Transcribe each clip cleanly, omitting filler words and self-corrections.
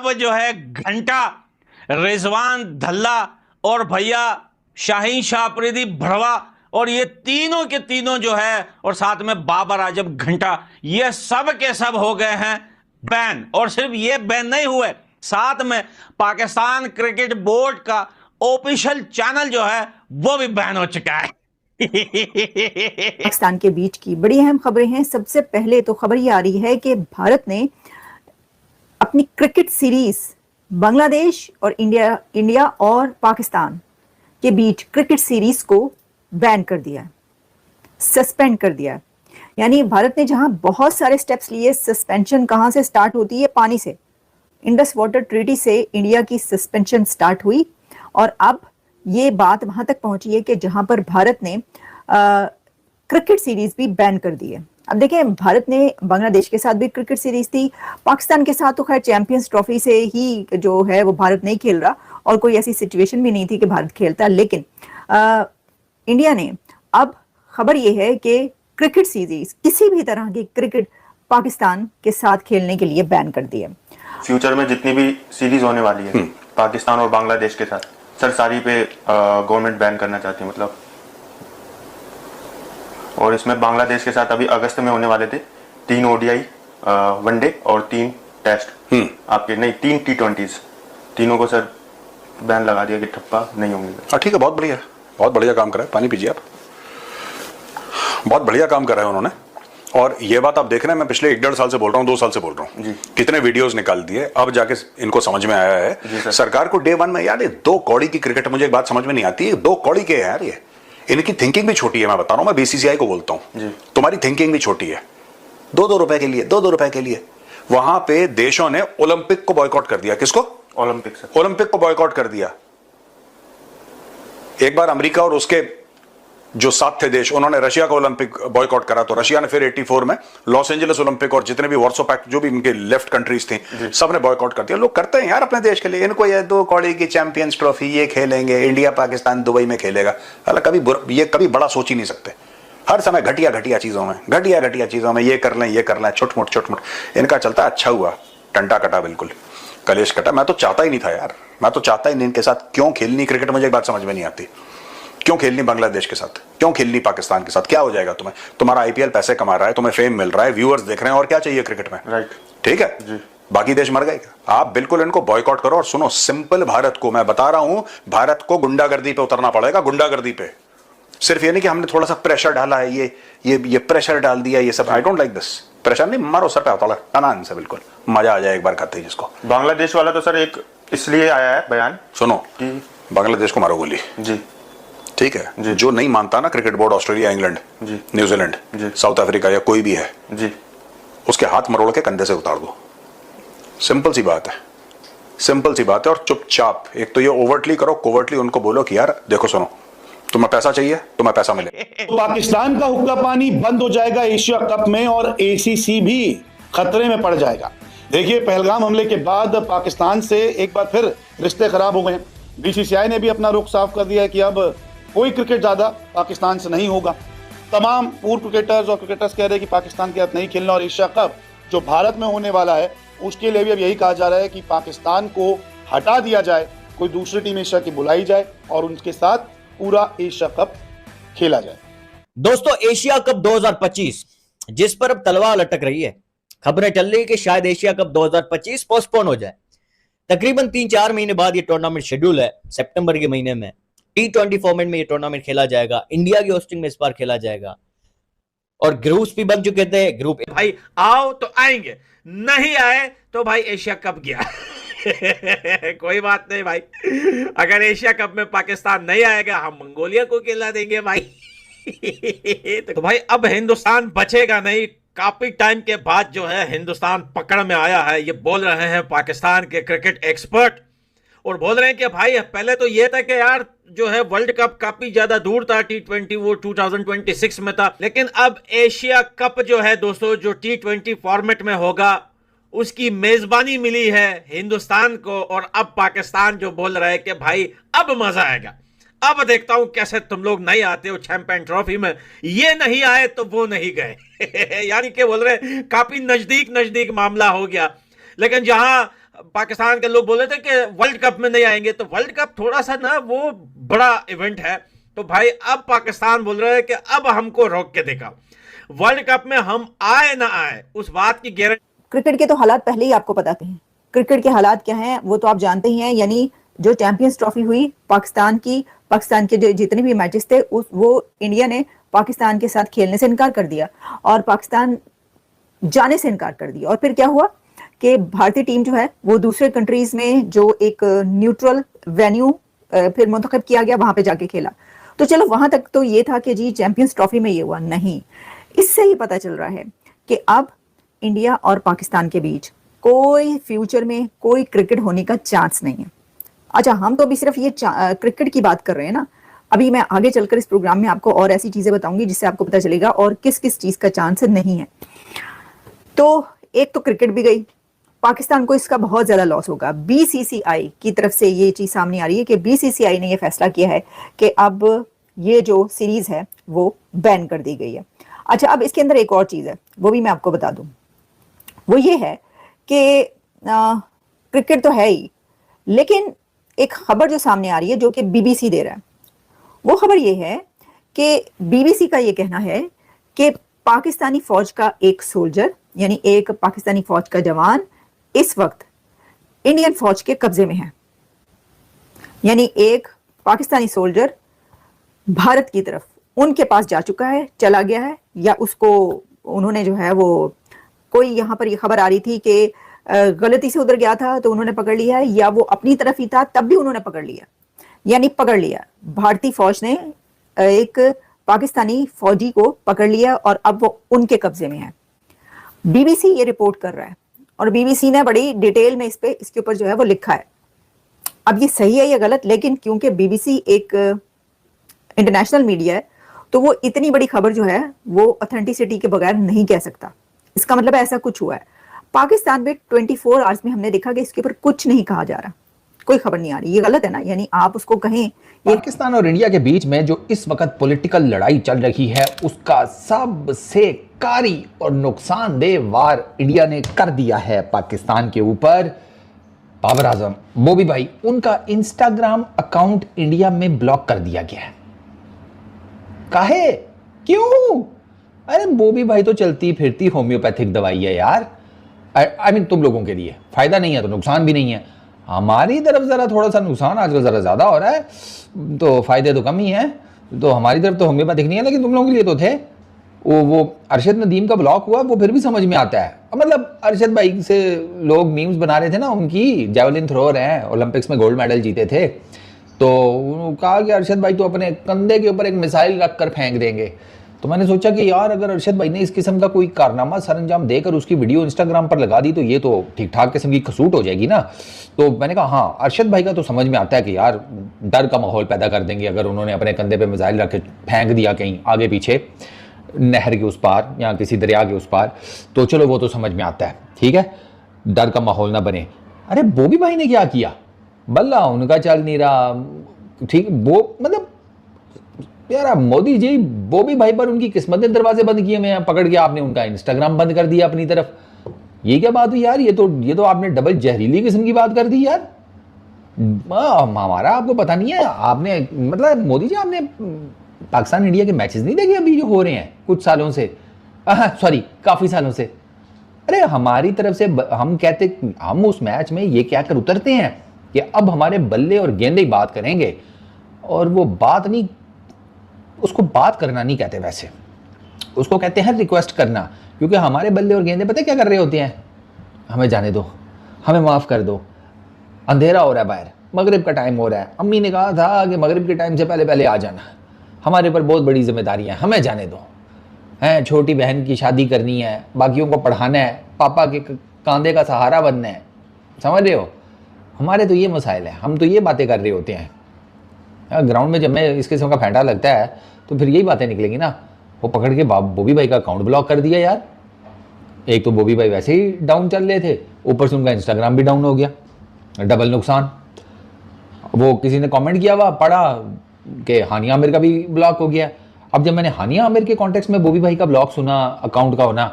अब जो है घंटा, रिजवान धल्ला और भैया शाहीन शाह अफरीदी भड़वा और ये तीनों के तीनों जो है, और साथ में बाबर आजम घंटा, ये सब के सब हो गए हैं बैन। और सिर्फ ये बैन नहीं हुए, साथ में पाकिस्तान क्रिकेट बोर्ड का ऑफिशियल चैनल जो है वो भी बैन हो चुका है। पाकिस्तान के बीच की बड़ी अहम खबरें हैं। सबसे पहले तो खबर ये आ रही है कि भारत ने अपनी क्रिकेट सीरीज बांग्लादेश और इंडिया और पाकिस्तान के बीच क्रिकेट सीरीज को बैन कर दिया, सस्पेंड कर दिया। यानी भारत ने जहां बहुत सारे स्टेप्स लिए, सस्पेंशन कहां से स्टार्ट होती है? पानी से। इंडस वाटर ट्रीटी से इंडिया की सस्पेंशन स्टार्ट हुई और अब ये बात वहां तक पहुंची है कि जहां पर भारत ने क्रिकेट सीरीज भी बैन कर दी है। अब देखें, भारत ने बांग्लादेश के साथ भी क्रिकेट सीरीज थी, पाकिस्तान के साथ तो खैर चैंपियंस ट्रॉफी से ही जो है वो भारत नहीं खेल रहा और कोई ऐसी सिचुएशन भी नहीं थी कि भारत खेलता। लेकिन इंडिया ने, अब खबर ये है कि क्रिकेट सीरीज, किसी भी तरह की क्रिकेट पाकिस्तान के साथ खेलने के लिए बैन कर दी है। फ्यूचर में जितनी भी सीरीज होने वाली है पाकिस्तान और बांग्लादेश के साथ, सर सारी पे गवर्नमेंट बैन करना चाहती है मतलब। और इसमें बांग्लादेश के साथ अभी अगस्त में होने वाले थे 3 ओडीआई वनडे और 3 टेस्ट आपके, नहीं 3 T20s, तीनों को सर बैन लगा दिया कि ठप्पा नहीं होंगे। ठीक है, बहुत बढ़िया, बहुत बढ़िया काम कर रहा है। पानी पीजिए आप। बहुत बढ़िया काम कर रहे हैं उन्होंने। और ये बात आप देख रहे हैं, मैं पिछले 1-1.5 साल से बोल रहा हूँ, 2 साल से बोल रहा हूँ, कितने वीडियोस निकाल दिए, अब जाके इनको समझ में आया है। सरकार को डे 1 में यार, ये 2 कौड़ी की क्रिकेट, मुझे एक बात समझ में नहीं आती है, 2 कौड़ी के यार, ये इनकी थिंकिंग भी छोटी है। मैं बता रहा हूँ, मैं बीसीसीआई को बोलता हूँ, तुम्हारी थिंकिंग भी छोटी है। 2-2 रुपए के लिए, 2-2 रुपए के लिए वहां पे देशों ने ओलंपिक को बॉयकॉट कर दिया। किसको? ओलंपिक को बॉयकॉट कर दिया। एक बार अमेरिका और उसके जो साथ थे देश, उन्होंने रशिया का ओलंपिक बॉयकॉट करा, तो रशिया ने फिर 84 में लॉस एंजलिस ओलंपिक और जितने भी वार्सो पैक्ट, जो भी इनके लेफ्ट कंट्रीज थी, सब ने बॉयकॉट कर दिया। लोग करते हैं यार अपने देश के लिए। इनको ये 2 कौड़ी की चैंपियंस ट्रॉफी ये खेलेंगे, इंडिया पाकिस्तान दुबई में खेलेगा, कभी ये कभी बड़ा सोच ही नहीं सकते। हर समय घटिया चीजों में ये कर लें, छुटमुट इनका चलता। अच्छा हुआ टंटा कटा, बिल्कुल कलेश कटा। मैं तो चाहता ही नहीं था यार, मैं तो चाहता ही नहीं इनके साथ। क्यों खेलनी क्रिकेट, मुझे एक बात समझ में नहीं आती। क्यों खेलनी बांग्लादेश के साथ, क्यों खेलनी पाकिस्तान के साथ? क्या हो जाएगा तुम्हें? तुम्हारा आईपीएल पैसे कमा रहा है, तुम्हें फेम मिल रहा है, व्यूअर्स देख रहे हैं, और क्या चाहिए क्रिकेट में? राइट, ठीक है जी। बाकी देश मर गए क्या? आप बिल्कुल इनको बॉयकॉट करो। और सुनो, सिंपल भारत को मैं बता रहा हूं, भारत को गुंडागर्दी पे उतरना पड़ेगा, गुंडागर्दी पे। सिर्फ ये नहीं कि हमने थोड़ा सा प्रेशर डाला है, ये प्रेशर डाल दिया, ये सब। I don't like this. Pressure नहीं, मारो सर पे होता टनान से, बिल्कुल मजा आ जाए एक बार खाते ही जिसको। बांग्लादेश वाला तो सर एक इसलिए आया है बयान, सुनो, बांग्लादेश को मारो गोली जी, ठीक है। जो नहीं मानता ना cricket board, Australia, England, New Zealand, south Africa या कोई भी है जी, उसके हाथ मरोड़ के कंधे से उतार दो। सिंपल सी बात है, सिंपल सी बात है। और चुपचाप, एक तो ये ओवरटली करो, कोवर्टली उनको बोलो कि यार देखो सुनो, तुम्हें पैसा चाहिए, तुम्हें पैसा मिले। तो पाकिस्तान का हुक्का पानी बंद हो जाएगा एशिया कप में और एसीसी भी खतरे में पड़ जाएगा। देखिए, पहलगाम हमले के बाद पाकिस्तान से एक बार फिर रिश्ते खराब हो गए। बीसीसीआई ने भी अपना रुख साफ कर दिया है कि अब कोई क्रिकेट ज्यादा पाकिस्तान से नहीं होगा। तमाम पूर्व क्रिकेटर्स और क्रिकेटर्स कह रहे हैं कि पाकिस्तान के साथ नहीं खेलना। और एशिया कप जो भारत में होने वाला है, उसके लिए भी अब यही कहा जा रहा है कि पाकिस्तान को हटा दिया जाए, कोई दूसरी टीम एशिया की बुलाई जाए और उनके साथ पूरा एशिया कप खेला जाए। दोस्तों, एशिया कप 2025 जिस पर अब तलवार लटक रही है, खबरें चल रही है कि शायद एशिया कप 2025 पोस्टपोन हो जाए। तकरीबन 3-4 महीने बाद ये टूर्नामेंट शेड्यूल है। सितंबर के महीने में T20 फॉर्मेट में ये टूर्नामेंट खेला जाएगा। इंडिया की होस्टिंग में इस बार खेला जाएगा और ग्रुप्स भी बन चुके थे। ग्रुप भाई आओ तो आएंगे, नहीं आए तो भाई एशिया कप गया। कोई बात नहीं भाई, अगर एशिया कप में पाकिस्तान नहीं आएगा, हम मंगोलिया को खिला देंगे भाई। तो भाई अब हिंदुस्तान बचेगा नहीं। काफी टाइम के बाद जो है हिंदुस्तान पकड़ में आया है, ये बोल रहे हैं पाकिस्तान के क्रिकेट एक्सपर्ट। और बोल रहे हैं कि भाई पहले तो ये था कि यार जो है वर्ल्ड कप काफी ज्यादा दूर था, T20 वो 2026 में था, लेकिन अब एशिया कप जो है दोस्तों, जो T20 फॉर्मेट में होगा, उसकी मेजबानी मिली है हिंदुस्तान को। और अब पाकिस्तान जो बोल रहा है कि भाई अब मजा आएगा, अब देखता हूं कैसे तुम लोग नहीं आते हो चैंपियन ट्रॉफी में। ये नहीं आए तो वो नहीं गए। यानी कि बोल रहे काफी नजदीक मामला हो गया। लेकिन जहां पाकिस्तान के लोग बोले थे कि वर्ल्ड कप में नहीं आएंगे, तो वर्ल्ड कप थोड़ा सा ना वो बड़ा इवेंट है, तो भाई अब पाकिस्तान बोल रहे हैं कि अब हमको रोक के देखा, वर्ल्ड कप में हम आए ना आए उस बात की गारंटी। क्रिकेट के तो हालात पहले ही आपको पता थे, क्रिकेट के हालात क्या हैं वो तो आप जानते ही हैं। यानी जो चैंपियंस ट्रॉफी हुई पाकिस्तान के जो जितने भी मैचेस थे वो इंडिया ने पाकिस्तान के साथ खेलने से इनकार कर दिया और पाकिस्तान जाने से इनकार कर दिया। और फिर क्या हुआ कि भारतीय टीम जो है वो दूसरे कंट्रीज में जो एक न्यूट्रल वेन्यू फिर मुंतखब किया गया, वहां पे जाके खेला। तो चलो वहां तक तो ये था कि जी चैंपियंस ट्रॉफी में ये हुआ, नहीं, इससे ही पता चल रहा है कि अब इंडिया और पाकिस्तान के बीच कोई फ्यूचर में कोई क्रिकेट होने का चांस नहीं है। अच्छा, हम तो अभी सिर्फ ये क्रिकेट की बात कर रहे हैं ना, अभी मैं आगे चलकर इस प्रोग्राम में आपको और ऐसी चीजें बताऊंगी जिससे आपको पता चलेगा और किस किस चीज का चांस नहीं है। तो एक तो क्रिकेट भी गई, पाकिस्तान को इसका बहुत ज्यादा लॉस होगा। बीसीसीआई की तरफ से ये चीज सामने आ रही है कि बीसीसीआई ने ये फैसला किया है कि अब ये जो सीरीज है वो बैन कर दी गई है। अच्छा, अब इसके अंदर एक और चीज है, वो भी मैं आपको बता दूं, वो ये है कि क्रिकेट तो है ही, लेकिन एक खबर जो सामने आ रही है जो कि बीबीसी दे रहा है, वो खबर ये है कि बीबीसी का ये कहना है कि पाकिस्तानी फौज का एक सोल्जर, यानी एक पाकिस्तानी फौज का जवान इस वक्त इंडियन फौज के कब्जे में है। यानी एक पाकिस्तानी सोल्जर भारत की तरफ उनके पास जा चुका है, चला गया है, या उसको उन्होंने जो है वो कोई यहाँ पर ये खबर आ रही थी कि गलती से उधर गया था तो उन्होंने पकड़ लिया है, या वो अपनी तरफ ही था तब भी उन्होंने पकड़ लिया, यानी पकड़ लिया। भारतीय फौज ने एक पाकिस्तानी फौजी को पकड़ लिया और अब वो उनके कब्जे में है। बीबीसी ये रिपोर्ट कर रहा है और बीबीसी ने बड़ी डिटेल में इसके ऊपर जो है वो लिखा है। अब ये सही है या गलत, लेकिन क्योंकि बीबीसी एक इंटरनेशनल मीडिया है तो वो इतनी बड़ी खबर जो है वो ऑथेंटिसिटी के बगैर नहीं कह सकता। इसका मतलब ऐसा कुछ हुआ है। पाकिस्तान में 24 आवर्स में हमने देखा कि इसके ऊपर कुछ नहीं कहा जा रहा, कोई खबर नहीं आ रही। ये गलत है ना, यानी आप उसको कहें। पाकिस्तान और इंडिया के बीच में जो इस वक्त पॉलिटिकल लड़ाई चल रही है उसका सबसे कारी और नुकसानदेह वार इंडिया ने कर दिया है पाकिस्तान के ऊपर। बाबर आजम, बॉबी भाई, उनका इंस्टाग्राम अकाउंट इंडिया में ब्लॉक कर दिया गया है। काहे? क्यों? अरे बॉबी भाई तो चलती फिरती होम्योपैथिक दवाई है यार। आई मीन तुम लोगों के लिए फायदा नहीं है तो नुकसान भी नहीं है। हमारी तरफ जरा थोड़ा सा नुकसान आजकल जरा ज्यादा हो रहा है, तो फायदे तो कम ही है। तो हमारी तरफ तो होम्योपैथिक नहीं है, लेकिन तुम लोगों के लिए तो थे। वो अरशद नदीम का ब्लॉक हुआ, वो फिर भी समझ में आता है। मतलब अरशद भाई से लोग मीम्स बना रहे थे ना, उनकी जेवलिन थ्रोअर हैं, ओलंपिक्स में गोल्ड मेडल जीते थे, तो कहा कि अरशद भाई तो अपने कंधे के ऊपर एक मिसाइल रख कर फेंक देंगे। तो मैंने सोचा कि यार अगर अरशद भाई ने इस किस्म का कोई कारनामा सरंजाम देकर उसकी वीडियो इंस्टाग्राम पर लगा दी तो ये तो ठीक ठाक किस्म की कसूट हो जाएगी ना। तो मैंने कहा हाँ, अरशद भाई का तो समझ में आता है कि यार डर का माहौल पैदा कर देंगे अगर उन्होंने अपने कंधे पे मिसाइल रख के फेंक दिया कहीं आगे पीछे, नहर के उस पार या किसी दरिया के उस पार, तो चलो वो तो समझ में आता है, ठीक है, डर का माहौल ना बने। अरे बॉबी भाई ने क्या किया? बल्ला उनका चल नहीं रहा, ठीक, वो मतलब यार मोदी जी बॉबी भाई पर उनकी किस्मत ने दरवाजे बंद किए में पकड़ के आपने उनका इंस्टाग्राम बंद कर दिया अपनी तरफ। ये क्या बात हुई यार? ये तो आपने डबल जहरीली किस्म की बात कर दी यार। हमारा आपको पता नहीं है, आपने मतलब मोदी जी आपने पाकिस्तान इंडिया के मैचेस नहीं देखे अभी जो हो रहे हैं कुछ सालों से, सॉरी काफी सालों से? अरे हमारी तरफ से हम कहते, हम उस मैच में ये क्या कर उतरते हैं कि अब हमारे बल्ले और गेंदे बात करेंगे, और वो बात नहीं, उसको बात करना नहीं कहते, वैसे उसको कहते हैं रिक्वेस्ट करना। क्योंकि हमारे बल्ले और गेंदे पता क्या कर रहे होते हैं? हमें जाने दो, हमें माफ़ कर दो, अंधेरा हो रहा है बाहर, मगरिब का टाइम हो रहा है, अम्मी ने कहा था कि मगरिब के टाइम से पहले पहले आ जाना, हमारे ऊपर बहुत बड़ी जिम्मेदारियाँ, हमें जाने दो, हैं छोटी बहन की शादी करनी है, बाकियों को पढ़ाना है, पापा के कांधे का सहारा बनना है, समझ रहे हो? हमारे तो ये मसाइल है, हम तो ये बातें कर रहे होते हैं। ग्राउंड में जब मैं इस किस्म का फैंटा लगता है तो फिर यही बातें निकलेंगी ना। वो पकड़ के बॉबी भाई का अकाउंट ब्लॉक कर दिया यार। एक तो बॉबी भाई वैसे ही डाउन चल रहे थे, ऊपर से उनका इंस्टाग्राम भी डाउन हो गया, डबल नुकसान। वो किसी ने कमेंट किया हुआ पढ़ा कि हानिया आमिर का भी ब्लॉक हो गया। अब जब मैंने हानिया आमिर के कॉन्टेक्स्ट में बॉबी भाई का ब्लॉक सुना अकाउंट का होना,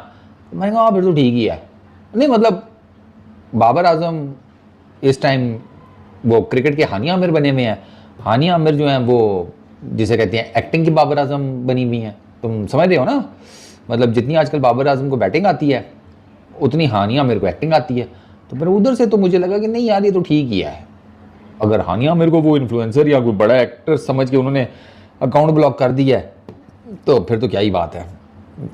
तो मैंने कहा फिर तो ठीक ही है। नहीं मतलब बाबर आजम इस टाइम वो क्रिकेट के हानिया आमिर बने हुए हैं। हानिया आमिर जो हैं वो जिसे कहते हैं एक्टिंग की बाबर आजम बनी हुई हैं। तुम समझ रहे हो ना, मतलब जितनी आजकल बाबर आजम को बैटिंग आती है उतनी हानिया आमिर को एक्टिंग आती है। तो फिर उधर से तो मुझे लगा कि नहीं यार ये तो ठीक ही है। अगर हानिया आमिर को वो इन्फ्लुएंसर या कोई बड़ा एक्टर समझ के उन्होंने अकाउंट ब्लॉक कर दिया है तो फिर तो क्या ही बात है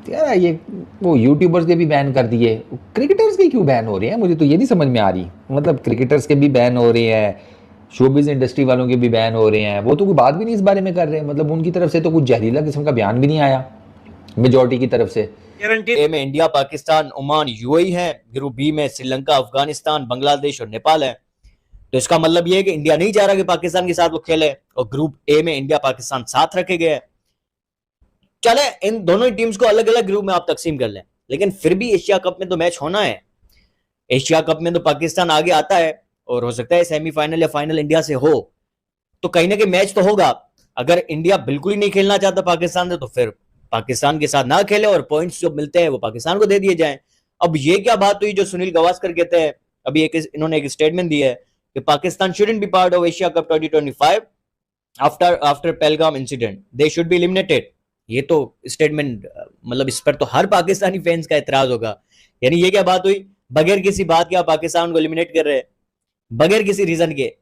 यार। ये वो यूट्यूबर्स के भी बैन कर दिए, क्रिकेटर्स के क्यों बैन हो रहे हैं मुझे तो ये नहीं समझ में आ रही। मतलब क्रिकेटर्स के भी बैन हो रहे हैं, शोबिज़ इंडस्ट्री वालों के भी बैन हो रहे हैं, वो तो कोई बात भी नहीं इस बारे में कर रहे हैं। मतलब उनकी तरफ से तो कुछ जहरीला किस्म का बयान भी नहीं आया मेजॉरिटी की तरफ से। गारंटी ए में इंडिया, पाकिस्तान, ओमान, यूएई है। ग्रुप बी में श्रीलंका, अफगानिस्तान, बांग्लादेश और नेपाल है। तो इसका मतलब यह है कि इंडिया नहीं चाह रहा कि पाकिस्तान के साथ वो खेले, और ग्रुप ए में इंडिया पाकिस्तान साथ रखे गए। चले इन दोनों टीम्स को अलग अलग ग्रुप में आप तकसीम कर लें, लेकिन फिर भी एशिया कप में तो मैच होना है। एशिया कप में तो पाकिस्तान आगे आता है और हो सकता है सेमीफाइनल या फाइनल इंडिया से हो, तो कहीं ना कहीं मैच तो होगा। अगर इंडिया बिल्कुल ही नहीं खेलना चाहता पाकिस्तान से तो फिर पाकिस्तान के साथ ना खेले और पॉइंट्स जो मिलते हैं वो पाकिस्तान को दे दिए जाएं। अब ये क्या बात हुई जो सुनील गावस्कर कहते हैं, अभी इन्होंने एक स्टेटमेंट दिया है कि Pakistan shouldn't be part of Asia Cup 2025 after Pahalgam incident, they should be eliminated। ये तो स्टेटमेंट मतलब इस पर तो हर पाकिस्तानी फैंस का एतराज होगा। यानी ये क्या बात हुई, बगैर किसी बात के आप पाकिस्तान को एलिमिनेट कर रहे हैं, बगैर किसी रीजन के।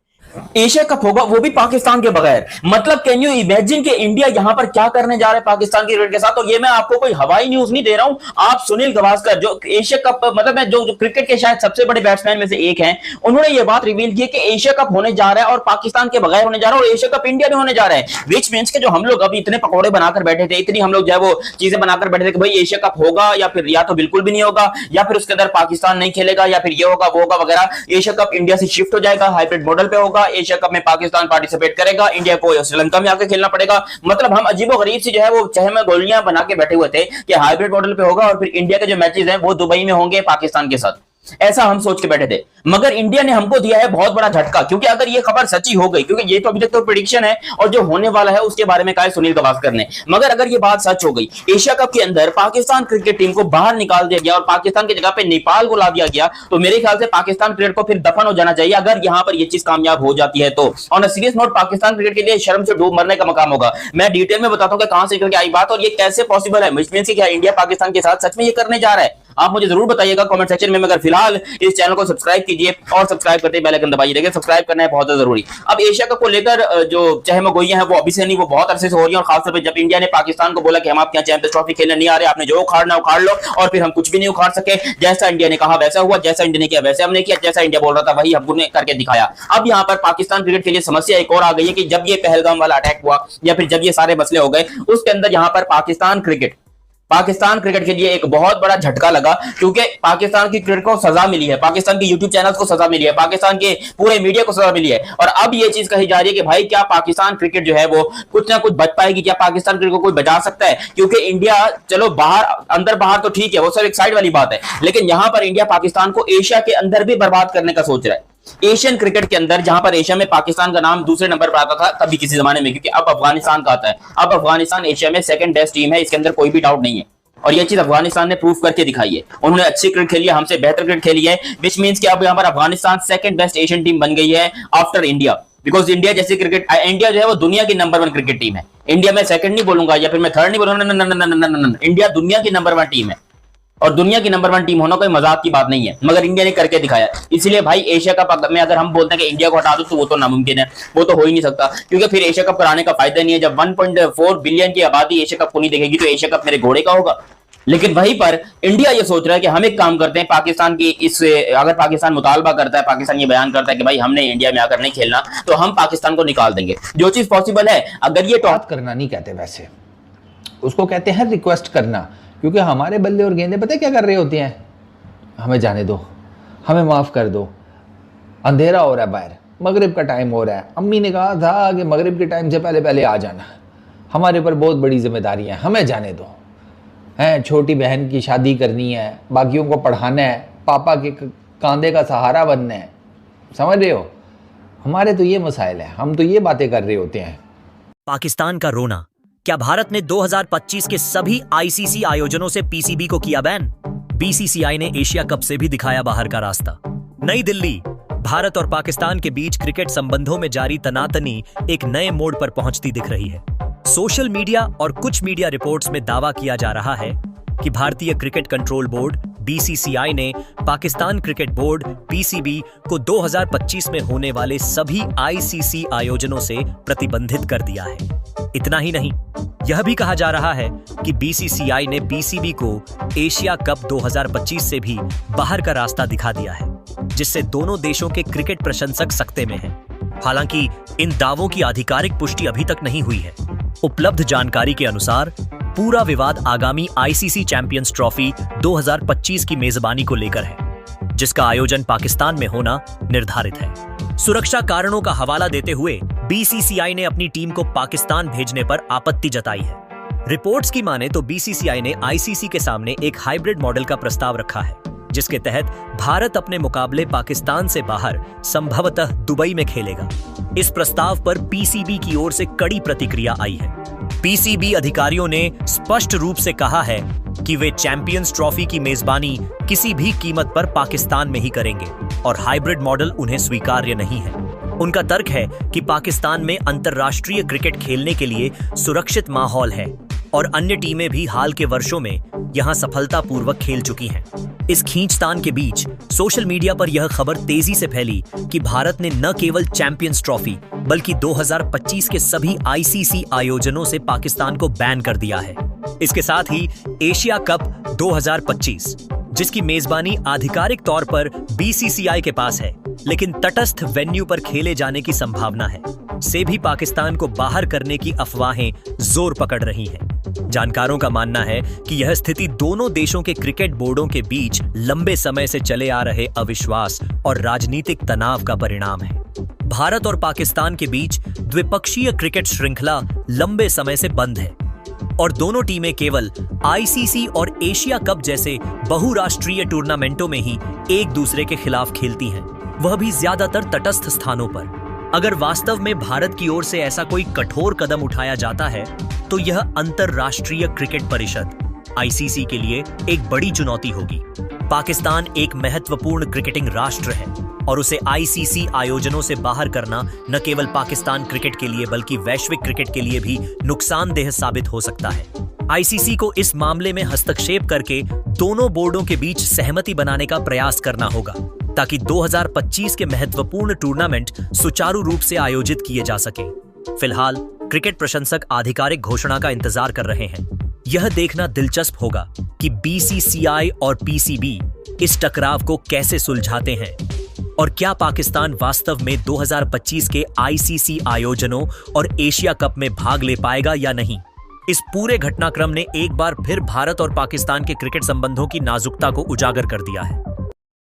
एशिया कप होगा वो भी पाकिस्तान के बगैर। मतलब कैन यू इमेजिन कि इंडिया यहां पर क्या करने जा रहा है पाकिस्तान की क्रिकेट के साथ। और ये मैं आपको कोई हवाई न्यूज नहीं दे रहा हूं, आप सुनील गावस्कर जो एशिया कप मतलब मैं जो क्रिकेट के शायद सबसे बड़े बैट्समैन में से एक हैं, उन्होंने ये बात रिवील की कि एशिया कप होने जा रहा है और पाकिस्तान के बगैर होने जा रहा है, और एशिया कप इंडिया में होने जा रहा है। विच मींस के जो हम लोग अभी इतने पकौड़े बनाकर बैठे थे, इतनी हम लोग जो है वो चीजें बनाकर बैठे थे कि भाई एशिया कप होगा या फिर या तो बिल्कुल भी नहीं होगा, या फिर उसके अंदर पाकिस्तान नहीं खेलेगा, या फिर ये होगा वो होगा वगैरह। एशिया कप इंडिया से शिफ्ट हो जाएगा, हाइब्रिड मॉडल पे होगा। एशिया कप में पाकिस्तान पार्टिसिपेट करेगा, इंडिया को श्रीलंका में आके खेलना पड़ेगा। मतलब हम अजीबोगरीब सी जो है वो चहे में गोलियां बना के बैठे हुए थे कि हाइब्रिड मॉडल पे होगा और फिर इंडिया के जो मैचेस हैं वो दुबई में होंगे पाकिस्तान के साथ। ऐसा हम सोच के बैठे थे, मगर इंडिया ने हमको दिया है बहुत बड़ा झटका। क्योंकि अगर ये खबर सच्ची हो गई, क्योंकि ये तो अभी तक तो प्रेडिक्शन है और जो होने वाला है उसके बारे में कहा है सुनील गावस्कर ने, मगर अगर ये बात सच हो गई, एशिया कप के अंदर पाकिस्तान क्रिकेट टीम को बाहर निकाल दिया गया और पाकिस्तान की जगह पे नेपाल को ला दिया गया, तो मेरे ख्याल से पाकिस्तान क्रिकेट को फिर दफन हो जाना चाहिए अगर यहां पर ये चीज कामयाब हो जाती है। तो on a serious note Pakistan cricket के लिए शर्म से डूब मरने का मकाम होगा। मैं डिटेल में बताता हूं कि कहां से निकल के आई बात और ये कैसे पॉसिबल है। मींस कि क्या इंडिया पाकिस्तान के साथ सच में ये करने जा रहा है? आप मुझे जरूर बताइएगा कमेंट सेक्शन में। मगर फिलहाल इस चैनल को सब्सक्राइब कीजिए और सब्सक्राइब करते ही बेल आइकन दबाइए। देखिए सब्सक्राइब करना है बहुत जरूरी। अब एशिया कप को लेकर जो चहमगोइयां हैं वो अभी से नहीं, वो बहुत अरसे से हो रही है। और खासतौर पर जब इंडिया ने पाकिस्तान को बोला कि हम आपके यहाँ चैंपियंस ट्रॉफी खेलने नहीं आ रहे, आपने जो उखाड़ना उखाड़ लो, और फिर हम कुछ भी नहीं उखाड़ सके। जैसा इंडिया ने कहा वैसा हुआ, जैसा इंडिया ने किया वैसे हमने किया, जैसा इंडिया बोल रहा था वही हमने करके दिखाया। अब यहाँ पर पाकिस्तान क्रिकेट के लिए समस्या एक और आ गई है कि जब ये पहलगाम वाला अटैक हुआ या फिर जब ये सारे मसले हो गए, उसके अंदर यहाँ पर पाकिस्तान क्रिकेट के लिए एक बहुत बड़ा झटका लगा। क्योंकि पाकिस्तान की क्रिकेट को सजा मिली है, पाकिस्तान के यूट्यूब चैनल्स को सजा मिली है, पाकिस्तान के पूरे मीडिया को सजा मिली है। और अब ये चीज कही जा रही है कि भाई क्या पाकिस्तान क्रिकेट जो है वो कुछ ना कुछ बच पाएगी, क्या पाकिस्तान क्रिकेट को कोई बचा सकता है? क्योंकि इंडिया चलो बाहर अंदर बाहर तो ठीक है, वो सब एक साइड वाली बात है, लेकिन यहां पर इंडिया पाकिस्तान को एशिया के अंदर भी बर्बाद करने का सोच रहा है। एशियन क्रिकेट के अंदर, जहां पर एशिया में पाकिस्तान का नाम दूसरे नंबर पर आता था तभी किसी जमाने में, क्योंकि अब अफगानिस्तान का आता है। अब अफगानिस्तान एशिया में सेकंड बेस्ट टीम है, इसके अंदर कोई भी डाउट नहीं है। और ये चीज अफगानिस्तान ने प्रूव करके दिखाई है। उन्होंने अच्छी क्रिकेट खेली है, हमसे बेहतर क्रिकेट खेली है, विच मींस कि अब यहाँ पर Afghanistan second best Asian team बन गई है आफ्टर इंडिया। बिकॉज इंडिया जैसी क्रिकेट, इंडिया जो है वो दुनिया की नंबर 1 क्रिकेट टीम है। इंडिया में सेकंड नहीं बोलूंगा या फिर मैं थर्ड नहीं बोलूंगा, इंडिया दुनिया की नंबर 1 टीम है। और दुनिया की नंबर 1 टीम होना कोई मजाक की बात नहीं है, मगर इंडिया ने करके दिखाया। इसलिए भाई एशिया कप में अगर हम बोलते हैं कि इंडिया को हटा दो तो वो तो नामुमकिन है, वो तो हो ही नहीं सकता। क्योंकि फिर एशिया कप कराने का फायदा नहीं है। जब 1.4 बिलियन की आबादी एशिया कप को नहीं देखेगी तो एशिया कप मेरे घोड़े का होगा। लेकिन वहीं पर इंडिया ये सोच रहा है कि हम एक काम करते हैं, पाकिस्तान की अगर पाकिस्तान मुतालबा करता है, पाकिस्तान ये बयान करता है कि भाई हमने इंडिया में आकर नहीं खेलना, तो हम पाकिस्तान को निकाल देंगे। जो चीज पॉसिबल है, अगर ये बात करना नहीं कहते, वैसे उसको कहते हैं रिक्वेस्ट करना। क्योंकि हमारे बल्ले और गेंदे पता है क्या कर रहे होते हैं, हमें जाने दो, हमें माफ़ कर दो, अंधेरा हो रहा है बाहर, मगरिब का टाइम हो रहा है, अम्मी ने कहा था कि मगरिब के टाइम से पहले पहले आ जाना, हमारे ऊपर बहुत बड़ी जिम्मेदारी है, हमें जाने दो, हैं छोटी बहन की शादी करनी है, बाकियों को पढ़ाना है, पापा के कांधे का सहारा बनना है, समझ रहे हो? हमारे तो ये मसाइल है, हम तो ये बातें कर रहे होते हैं। पाकिस्तान का रोना, क्या भारत ने 2025 के सभी आईसीसी आयोजनों से पीसीबी को किया बैन? बीसीसीआई ने एशिया कप से भी दिखाया बाहर का रास्ता। नई दिल्ली, भारत और पाकिस्तान के बीच क्रिकेट संबंधों में जारी तनातनी एक नए मोड़ पर पहुंचती दिख रही है। सोशल मीडिया और कुछ मीडिया रिपोर्ट्स में दावा किया जा रहा है कि भारतीय क्रिकेट कंट्रोल बोर्ड बीसीसीआई ने पाकिस्तान क्रिकेट बोर्ड पीसीबी को 2025 में होने वाले सभी आईसीसी आयोजनों से प्रतिबंधित कर दिया है। इतना ही नहीं, यह भी कहा जा रहा है कि बीसीसीआई ने पीसीबी को एशिया कप 2025 से भी बाहर का रास्ता दिखा दिया है, जिससे दोनों देशों के क्रिकेट प्रशंसक सकते में हैं। हालांकि इन दावों की आधिकारिक पुष्टि अभी तक नहीं हुई है। उपलब्ध जानकारी के अनुसार पूरा विवाद आगामी आईसीसी चैंपियंस ट्रॉफी 2025 की मेजबानी को लेकर है, जिसका आयोजन पाकिस्तान में होना निर्धारित है। सुरक्षा कारणों का हवाला देते हुए बीसीसीआई ने अपनी टीम को पाकिस्तान भेजने पर आपत्ति जताई है। रिपोर्ट्स की माने तो बीसीसीआई ने आईसीसी के सामने एक हाइब्रिड मॉडल का प्रस्ताव रखा है, जिसके तहत भारत अपने मुकाबले पाकिस्तान से बाहर संभवतः दुबई में खेलेगा। इस प्रस्ताव पर पीसीबी की ओर से कड़ी प्रतिक्रिया आई है। पीसीबी अधिकारियों ने स्पष्ट रूप से कहा है कि वे चैंपियंस ट्रॉफी की मेजबानी किसी भी कीमत पर पाकिस्तान में ही करेंगे और हाइब्रिड मॉडल उन्हें स्वीकार्य नहीं है। उनका तर्क है कि पाकिस्तान में अंतर्राष्ट्रीय क्रिकेट खेलने के लिए सुरक्षित माहौल है और अन्य टीमें भी हाल के वर्षों में यहां सफलतापूर्वक खेल चुकी हैं। इस खींचतान के बीच सोशल मीडिया पर यह खबर तेजी से फैली कि भारत ने न केवल चैंपियंस ट्रॉफी बल्कि 2025 के सभी आईसीसी आयोजनों से पाकिस्तान को बैन कर दिया है। इसके साथ ही एशिया कप 2025, जिसकी मेजबानी आधिकारिक तौर पर बीसीसीआई के पास है, लेकिन तटस्थ वेन्यू पर खेले जाने की संभावना है, से भी पाकिस्तान को बाहर करने की अफवाहें जोर पकड़ रही हैं। जानकारों का मानना है कि यह स्थिति दोनों देशों के क्रिकेट बोर्डों के बीच लंबे समय से चले आ रहे अविश्वास और राजनीतिक तनाव का परिणाम है। भारत और पाकिस्तान के बीच द्विपक्षीय क्रिकेट श्रृंखला लंबे समय से बंद है और दोनों टीमें केवल आईसीसी और एशिया कप जैसे बहुराष्ट्रीय टूर्नामेंटों में ही एक दूसरे के खिलाफ खेलती हैं, वह भी ज्यादातर तटस्थ स्थानों पर। अगर वास्तव में भारत की ओर से ऐसा कोई कठोर कदम उठाया जाता है तो यह अंतरराष्ट्रीय क्रिकेट परिषद आईसीसी के लिए एक बड़ी चुनौती होगी। पाकिस्तान एक महत्वपूर्ण क्रिकेटिंग राष्ट्र है और उसे आईसीसी आयोजनों से बाहर करना न केवल पाकिस्तान क्रिकेट के लिए बल्कि वैश्विक क्रिकेट के लिए भी नुकसानदेह साबित हो सकता है। आईसीसी को इस मामले में हस्तक्षेप करके दोनों बोर्डों के बीच सहमति बनाने का प्रयास करना होगा, ताकि 2025 के महत्वपूर्ण टूर्नामेंट सुचारू रूप से आयोजित किए जा सके। फिलहाल क्रिकेट प्रशंसक आधिकारिक घोषणा का इंतजार कर रहे हैं। यह देखना दिलचस्प होगा कि बीसीसीआई और पीसीबी इस टकराव को कैसे सुलझाते हैं और क्या पाकिस्तान वास्तव में 2025 के आईसीसी आयोजनों और एशिया कप में भाग ले पाएगा या नहीं। इस पूरे घटनाक्रम ने एक बार फिर भारत और पाकिस्तान के क्रिकेट संबंधों की नाजुकता को उजागर कर दिया है।